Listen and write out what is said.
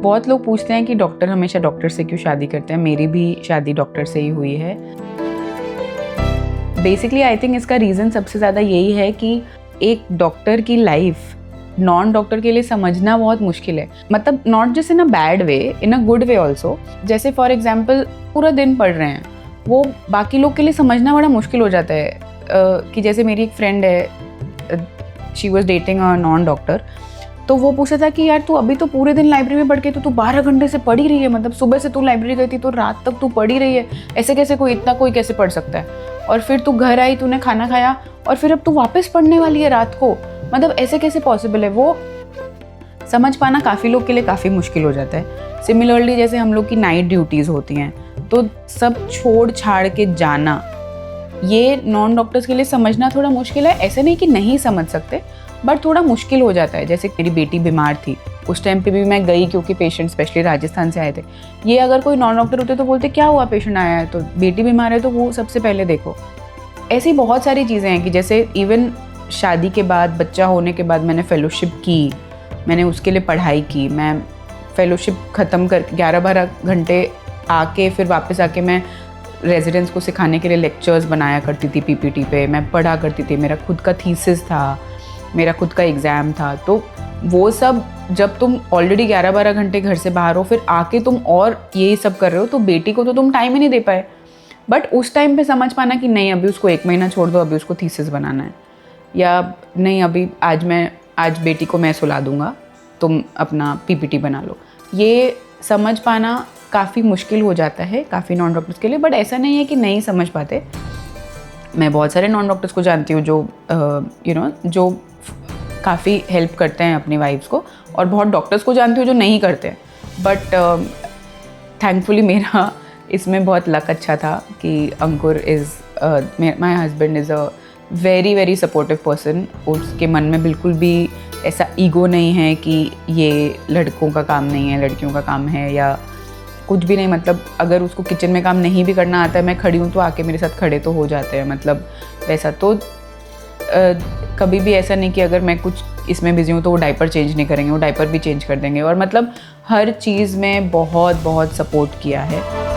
बहुत लोग पूछते हैं कि डॉक्टर हमेशा डॉक्टर से क्यों शादी करते हैं। मेरी भी शादी डॉक्टर से ही हुई है। बेसिकली आई थिंक इसका रीज़न सबसे ज़्यादा यही है कि एक डॉक्टर की लाइफ नॉन डॉक्टर के लिए समझना बहुत मुश्किल है। मतलब not just in a bad way, in a good way also. जैसे फॉर एग्जाम्पल पूरा दिन पढ़ रहे हैं, वो बाकी लोग के लिए समझना बड़ा मुश्किल हो जाता है। कि जैसे मेरी एक फ्रेंड है, she was dating a non doctor, तो वो पूछा था कि यार तू अभी तो पूरे दिन लाइब्रेरी में पढ़ के तू 12 घंटे से पढ़ ही रही है, मतलब सुबह से तू लाइब्रेरी गई थी तो रात तक तू पढ़ ही रही है, ऐसे कैसे कोई कैसे पढ़ सकता है? और फिर तू घर आई, तूने खाना खाया और फिर अब तू वापस पढ़ने वाली है रात को, मतलब ऐसे कैसे पॉसिबल है? वो समझ पाना काफ़ी लोग के लिए काफ़ी मुश्किल हो जाता है। सिमिलरली जैसे हम लोग की नाइट ड्यूटीज़ होती हैं, तो सब छोड़ छाड़ के जाना, ये नॉन डॉक्टर्स के लिए समझना थोड़ा मुश्किल है। ऐसे नहीं कि नहीं समझ सकते, बट थोड़ा मुश्किल हो जाता है। जैसे मेरी बेटी बीमार थी, उस टाइम पे भी मैं गई क्योंकि पेशेंट स्पेशली राजस्थान से आए थे। ये अगर कोई नॉन डॉक्टर होते तो बोलते क्या हुआ, पेशेंट आया है तो बेटी बीमार है तो वो सबसे पहले देखो। ऐसी बहुत सारी चीज़ें हैं कि जैसे इवन शादी के बाद, बच्चा होने के बाद मैंने फ़ेलोशिप की, मैंने उसके लिए पढ़ाई की। मैं फ़ेलोशिप ख़त्म कर 11-12 घंटे आके फिर वापस आके मैं रेजिडेंट्स को सिखाने के लिए लेक्चर्स बनाया करती थी पीपीटी पे, मैं पढ़ा करती थी, मेरा खुद का थीसिस था, मेरा खुद का एग्ज़ाम था। तो वो सब जब तुम ऑलरेडी 11-12 घंटे घर से बाहर हो, फिर आके तुम और यही सब कर रहे हो, तो बेटी को तो तुम टाइम ही नहीं दे पाए। बट उस टाइम पे समझ पाना कि नहीं अभी उसको 1 महीना छोड़ दो, अभी उसको थीसिस बनाना है, या नहीं अभी आज बेटी को मैं सुला दूंगा, तुम अपना पीपीटी बना लो। ये समझ पाना काफ़ी मुश्किल हो जाता है काफ़ी नॉन डॉक्टर्स के लिए, बट ऐसा नहीं है कि नहीं समझ पाते। मैं बहुत सारे नॉन डॉक्टर्स को जानती हूँ जो जो काफ़ी हेल्प करते हैं अपनी वाइफ्स को, और बहुत डॉक्टर्स को जानती हूँ जो नहीं करते हैं। बट थैंकफुली मेरा इसमें बहुत लक अच्छा था कि Ankur my husband is a very very supportive person. उसके मन में बिल्कुल भी ऐसा ईगो नहीं है कि ये लड़कों का काम नहीं है, लड़कियों का काम है, या कुछ भी नहीं। मतलब अगर उसको किचन में काम नहीं भी करना आता है, मैं खड़ी हूँ तो आके मेरे साथ खड़े तो हो जाते हैं। मतलब वैसा तो कभी भी ऐसा नहीं कि अगर मैं कुछ इसमें बिजी हूँ तो वो डायपर चेंज नहीं करेंगे, वो डायपर भी चेंज कर देंगे। और मतलब हर चीज़ में बहुत बहुत सपोर्ट किया है।